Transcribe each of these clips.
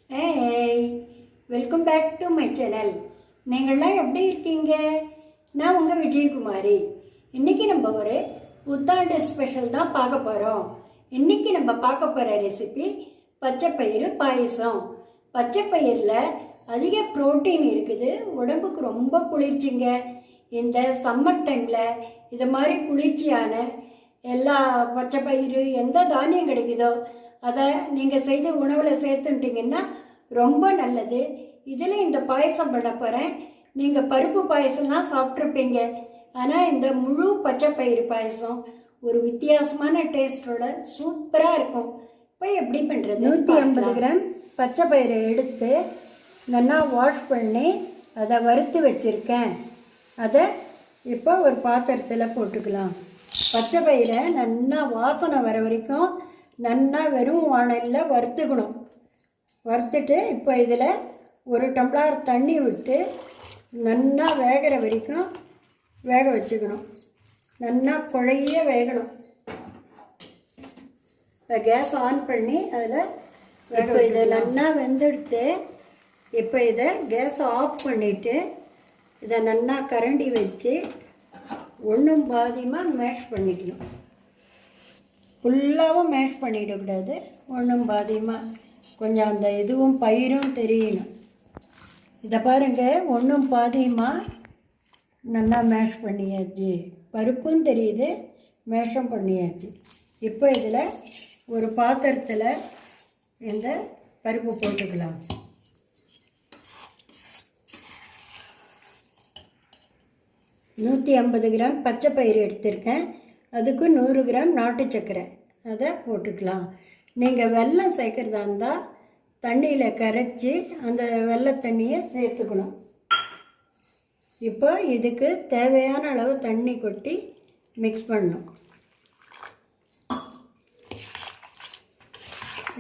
Hey, welcome back to my channel. நீங்கள்லாம் எப்படி இருக்கீங்க? நான் உங்கள் விஜயகுமாரி. இன்றைக்கி நம்ம ஒரு புத்தாண்டு ஸ்பெஷல் தான் பார்க்க போகிறோம். இன்றைக்கி நம்ம பார்க்க போகிற ரெசிபி பச்சைப்பயிறு பாயசம். பச்சைப்பயிரில் அதிக புரோட்டீன் இருக்குது, உடம்புக்கு ரொம்ப குளிர்ச்சிங்க. இந்த சம்மர் டைமில் இது மாதிரி குளிர்ச்சியான எல்லா பச்சைப்பயிறு எந்த தானியம் கிடைக்குதோ அதை நீங்கள் செய்து உணவில் சேர்த்துட்டிங்கன்னா ரொம்ப நல்லது. இதில் இந்த பாயசம் பண்ண போகிறேன். நீங்கள் பருப்பு பாயசம்லாம் சாப்பிட்ருப்பீங்க, ஆனால் இந்த முழு பச்சைப்பயிறு பாயசம் ஒரு வித்தியாசமான டேஸ்ட்டோட சூப்பராக இருக்கும். இப்போ எப்படி பண்ணுறது? 150 கிராம் பச்சைப்பயிரை எடுத்து நல்லா வாஷ் பண்ணி அதை வறுத்து வச்சுருக்கேன். அதை இப்போ ஒரு பாத்திரத்தில் போட்டுக்கலாம். பச்சைப்பயிரை நல்லா வாசனை வர வரைக்கும் நல்லா வெறும் வானலில் வறுத்துக்கணும். வறுத்துட்டு இப்போ இதில் ஒரு டம்ளர் தண்ணி விட்டு நல்லா வேகிற வரைக்கும் வேக வச்சுக்கணும். நல்லா குழைய வேகணும். இப்போ கேஸ் ஆன் பண்ணி அதில் வேக இதை நல்லா வெந்தெடுத்து இப்போ இதை கேஸை ஆஃப் பண்ணிவிட்டு இதை நல்லா கரண்டி வச்சு ஒன்றும் பாதியமாக மேஷ் பண்ணிக்கணும். ஃபுல்லாகவும் மேஷ் பண்ணிடக்கூடாது, ஒன்றும் பாதியமாக கொஞ்சம் அந்த இதுவும் பயிரும் தெரியணும். இதை பாருங்கள், ஒன்றும் பாதியமாக நல்லா மேஷ் பண்ணியாச்சு. பருப்பும் தெரியுது, மேஷம் பண்ணியாச்சு. இப்போ இதில் ஒரு பாத்திரத்தில் இந்த பருப்பு போட்டுக்கலாம். நூற்றி 50 கிராம் பச்சைப்பயிறு எடுத்திருக்கேன். அதுக்கு 100 கிராம் நாட்டு சர்க்கரை அதை போட்டுக்கலாம். நீங்கள் வெல்லம் சேர்க்குறதா இருந்தால் தண்ணியில் கரைச்சி அந்த வெள்ளை தண்ணியை சேர்த்துக்கணும். இப்போ இதுக்கு தேவையான அளவு தண்ணி கொட்டி மிக்ஸ் பண்ணணும்.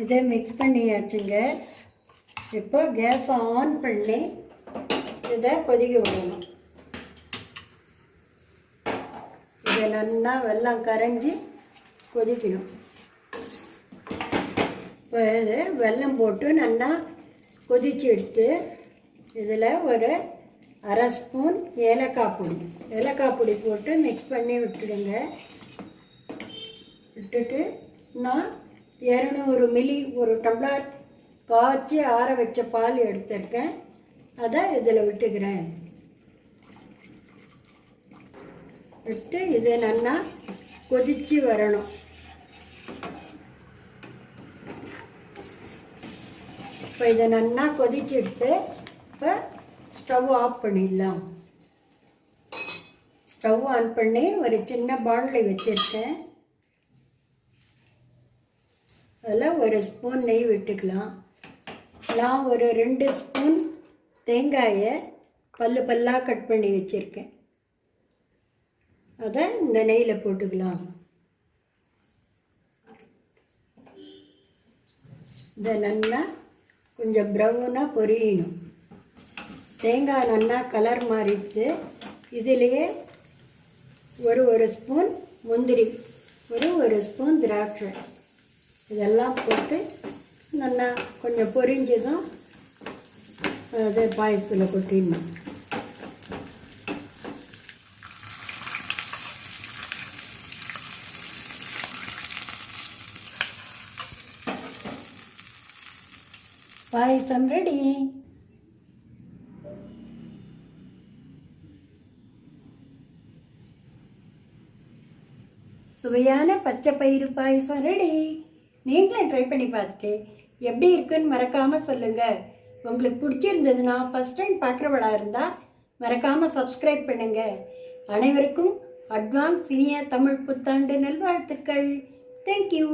இதை மிக்ஸ் பண்ணியாச்சுங்க. இப்போ கேஸை ஆன் பண்ணி இதை கொதிக்க விடணும். இதை நல்லா வெல்லம் கரைஞ்சி கொதிக்கணும். இப்போ இது வெல்லம் போட்டு நல்லா கொதித்து எடுத்து இதில் ஒரு அரை ஸ்பூன் ஏலக்காய் பொடி போட்டு மிக்ஸ் பண்ணி விட்டுடுங்க. விட்டுட்டு நான் 200 மில்லி ஒரு டம்ளர் காய்ச்சி ஆற வச்ச பால் எடுத்துருக்கேன். அதை இதில் விட்டுக்கிறேன். விட்டு இது நல்லா கொதித்து வரணும். இப்போ இதை நல்லா கொதிச்சு எடுத்து இப்போ ஸ்டவ் ஆஃப் பண்ணிடலாம். ஸ்டவ் ஆன் பண்ணி ஒரு சின்ன பாண்டில் வச்சுருக்கேன். அதில் ஒரு ஸ்பூன் நெய் விட்டுக்கலாம். நான் ஒரு 2 ஸ்பூன் தேங்காயை பல்லாக கட் பண்ணி வச்சுருக்கேன். அதை இந்த நெய்யில் போட்டுக்கலாம். இதை நல்லா கொஞ்சம் ப்ரௌனாக பொரியணும். தேங்காய் நல்லா கலர் மாறிடுச்சு. இதிலேயே ஒரு ஸ்பூன் முந்திரி, ஒரு ஸ்பூன் திராட்சை இதெல்லாம் போட்டு நல்லா கொஞ்சம் பொரிஞ்சதும் அதை பாயசத்தில் கொட்டிடணும். பாயசம் ரெடி. சுவையான பச்சைப்பயிறு பாயசம் ரெடி. நீங்களும் ட்ரை பண்ணி பார்த்துட்டு எப்படி இருக்குன்னு மறக்காமல் சொல்லுங்கள். உங்களுக்கு பிடிச்சிருந்ததுன்னா ஃபஸ்ட் டைம் பார்க்குறவளாக இருந்தால் மறக்காமல் சப்ஸ்கிரைப் பண்ணுங்கள். அனைவருக்கும் அட்வான்ஸ் இனிய தமிழ் புத்தாண்டு நல்வாழ்த்துக்கள். தேங்க்யூ.